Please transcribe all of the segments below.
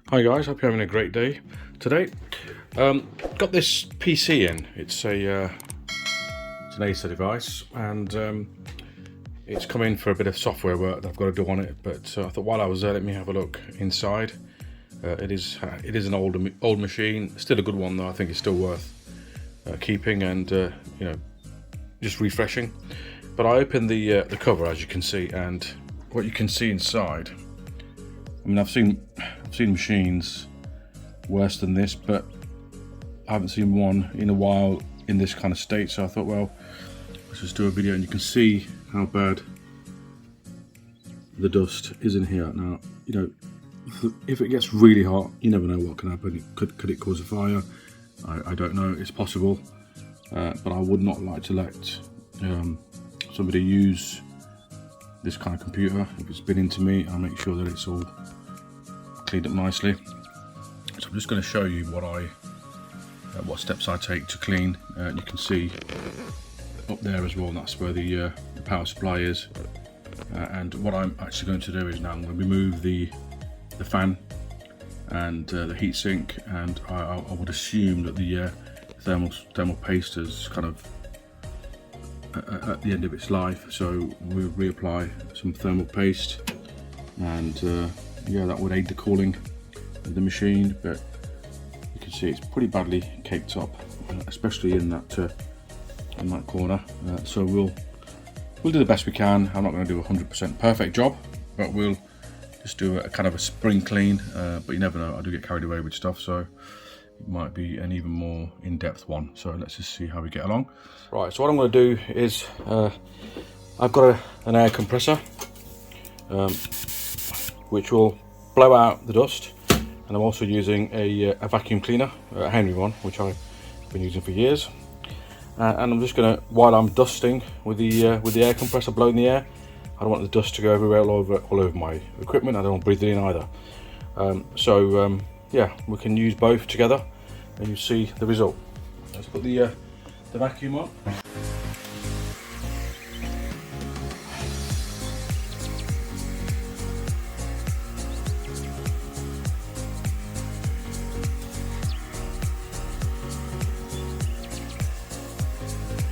Hi guys, hope you're having a great day today. Got this PC in. It's an Acer device, and it's come in for a bit of software work that I've got to do on it. But I thought while I was there, let me have a look inside. It is an old machine, still a good one though. I think it's still worth keeping and just refreshing. But I opened the cover, as you can see, and what you can see inside. I mean, I've seen machines worse than this, but I haven't seen one in a while in this kind of state. So I thought, well, let's just do a video, and you can see how bad the dust is in here. Now, if it gets really hot, you never know what can happen. Could it cause a fire? I don't know. It's possible, but I would not like to let somebody use this kind of computer. If it's been into me, I'll make sure that it's all cleaned up nicely. So I'm just going to show you what steps I take to clean. You can see up there as well, that's where the power supply is. And what I'm actually going to do is now I'm going to remove the fan and the heatsink, and I would assume that the thermal paste is kind of at the end of its life, so we'll reapply some thermal paste, and yeah, that would aid the cooling of the machine. But you can see it's pretty badly caked up, especially in that corner. So we'll do the best we can. I'm not going to do a 100% perfect job, but we'll just do a kind of a spring clean. But you never know, I do get carried away with stuff, so it might be an even more in-depth one. So let's just see how we get along. Right, so what I'm going to do is I've got an air compressor which will blow out the dust, and I'm also using a vacuum cleaner, a Henry one, which I've been using for years. And I'm just going to, while I'm dusting with the air compressor, blowing the air, I don't want the dust to go everywhere, all over my equipment. I don't want to breathe it in either. Yeah, we can use both together, and you see the result. Let's put the vacuum on.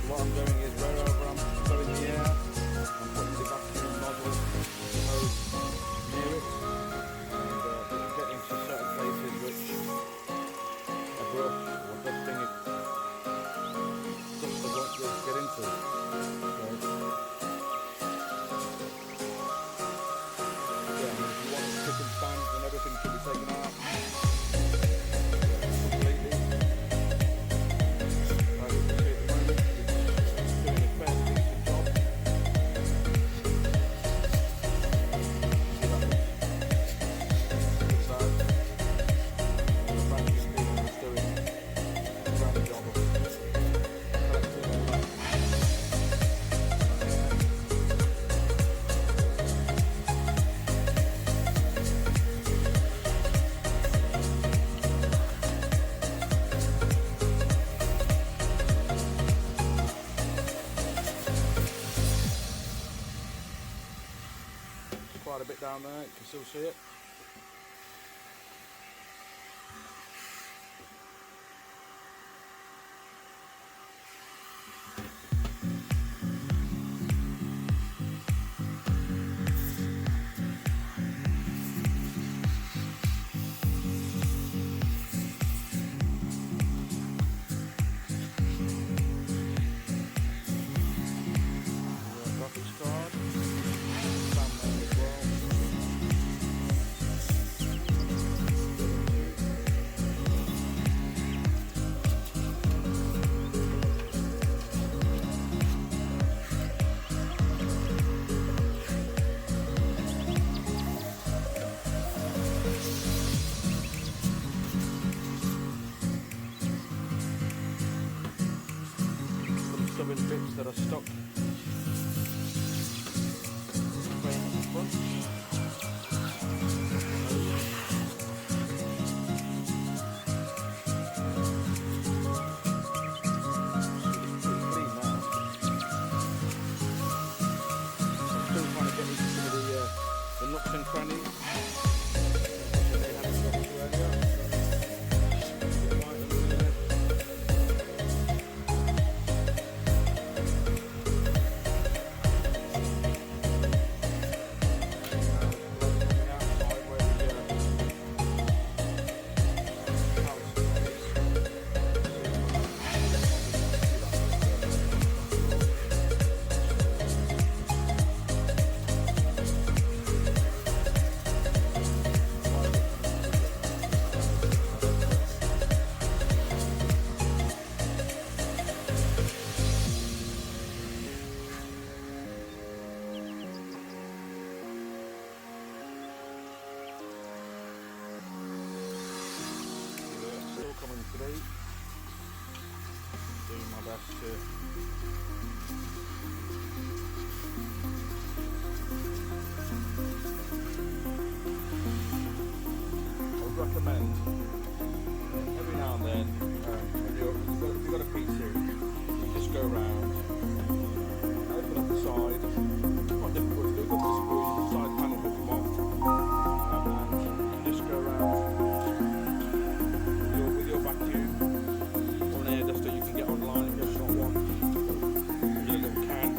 What I'm doing is wherever I'm blowing the air, I'm putting the vacuum nozzle near it, and getting to certain places which a brush or dusting it just won't get into. Yeah, I mean, if you want the chicken stands and everything should be taken out completely. Quite a bit down there, you can still see it. Graphics card. Stubborn bits that are stuck. and crannies. So they haven't got to through. Doing my best to recommend every now and then, if you've got a pizza, you just go around, open up the side. It's quite difficult to do, but just squeeze the side panel if you want, and just go around with your vacuum or an air duster you can get online if you've got one. Your little can.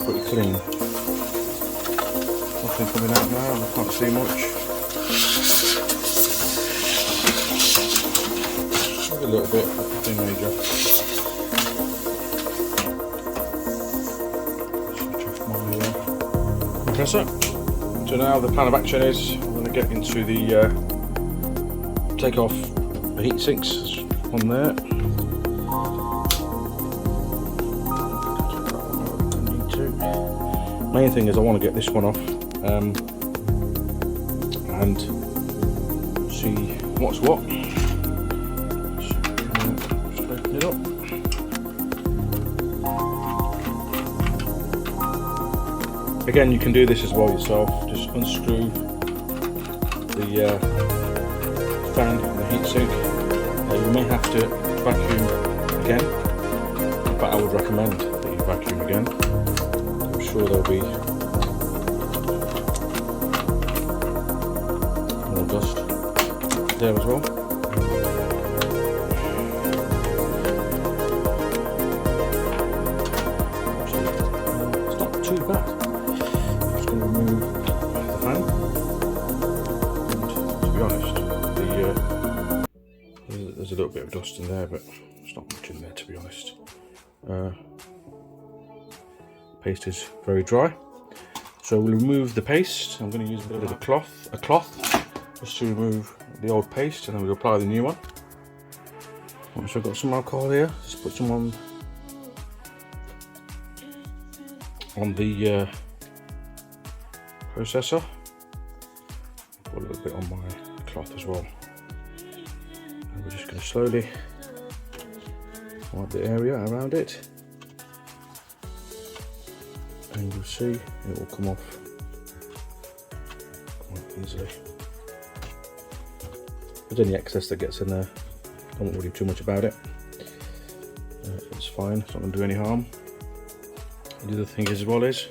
Pretty clean. Nothing coming out now, I can't see much. Maybe a little bit, but nothing major. Switch off my compressor. So now the plan of action is I'm going to get into the take off the heat sinks on there. Main thing is I want to get this one off and see what's what. Just open it up. Again, you can do this as well yourself. Just unscrew the fan and the heatsink. You may have to vacuum again, but I would recommend that you vacuum again. I'm sure there'll be more dust there as well. Actually, it's not too bad. I'm just going to remove the fan. of dust in there, but there's not much in there, to be honest. Paste is very dry, so we'll remove the paste. I'm going to use a bit of a cloth, just to remove the old paste, and then we'll apply the new one. Once I've got some alcohol here, just put some on the processor. Put a little bit on my cloth as well. And we're just going to slowly wipe the area around it, and you'll see it will come off quite easily. If there's any excess that gets in there, don't worry too much about it. It's fine, it's not going to do any harm. The other thing as well is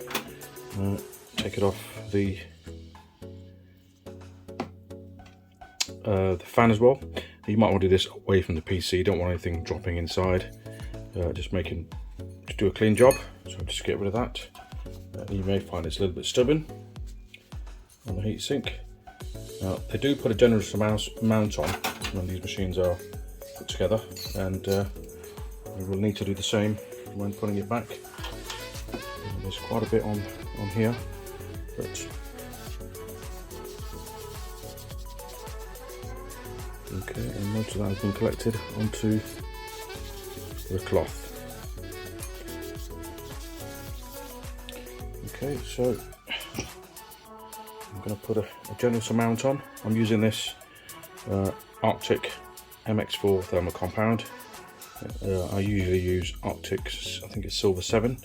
take it off the fan as well. You might want to do this away from the PC. You don't want anything dropping inside. Just do a clean job. So just get rid of that. You may find it's a little bit stubborn on the heatsink. Now they do put a generous mount on when these machines are put together, and we will need to do the same when putting it back. There's quite a bit on here, but okay, and most of that has been collected onto the cloth. Okay, so I'm going to put a generous amount on. I'm using this Arctic MX4 thermal compound. I usually use Arctic's, I think it's Silver 7,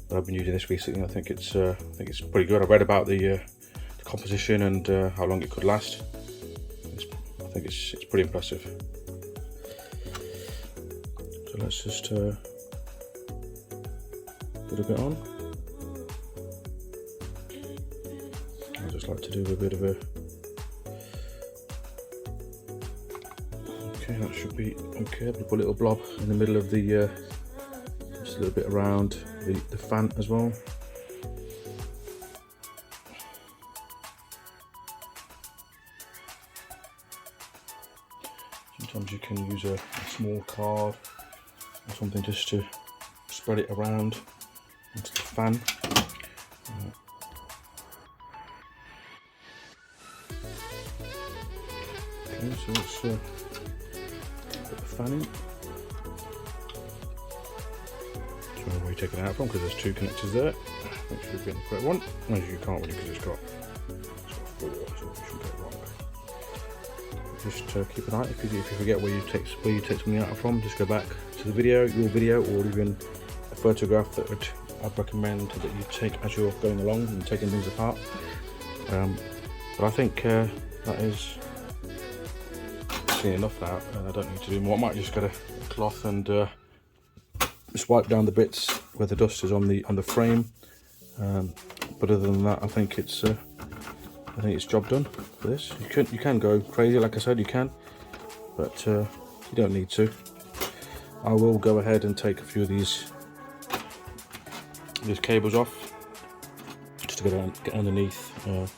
but I've been using this recently. I think it's pretty good. I read about the composition and how long it could last. I think it's pretty impressive. So let's just put a bit on. I just like to do a bit of a. Okay, that should be okay. Put a little blob in the middle of the, just a little bit around the fan as well. Sometimes you can use a small card or something just to spread it around onto the fan. Okay, so let's put the fan in. So where you take it out from, because there's two connectors there. Make sure you're getting the correct one. As you can't really, because it's got 4, so you shouldn't get it wrong. Just keep an eye. If you forget where you take something out from, just go back to the your video, or even a photograph that I'd recommend that you take as you're going along and taking things apart. But I think that is enough now, and I don't need to do more. I might just get a cloth and just wipe down the bits where the dust is on the frame. But other than that, I think it's job done for this. You can go crazy, like I said, you can, but you don't need to. I will go ahead and take a few of these cables off just to get underneath the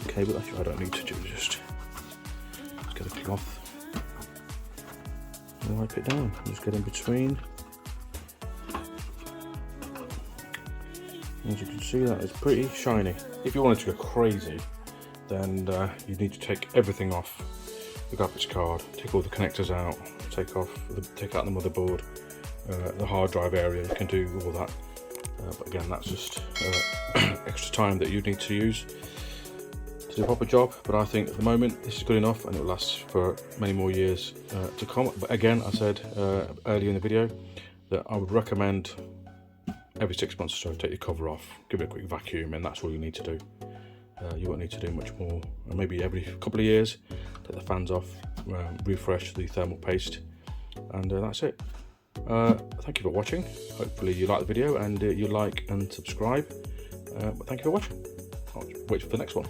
cable. Actually, I don't need to do, just get a cloth and wipe it down. Just get in between. As you can see, that is pretty shiny. If you wanted to go crazy, then you need to take everything off the graphics card, take all the connectors out, take out the motherboard, the hard drive area. You can do all that, but again, that's just extra time that you need to use to do a proper job. But I think at the moment this is good enough, and it will last for many more years to come. But again, I said earlier in the video that I would recommend every 6 months or so take the cover off, give it a quick vacuum, and that's all you need to do. You won't need to do much more. Maybe every couple of years take the fans off, refresh the thermal paste, and that's it. Thank you for watching. Hopefully you like the video and you like and subscribe. But thank you for watching. I'll wait for the next one.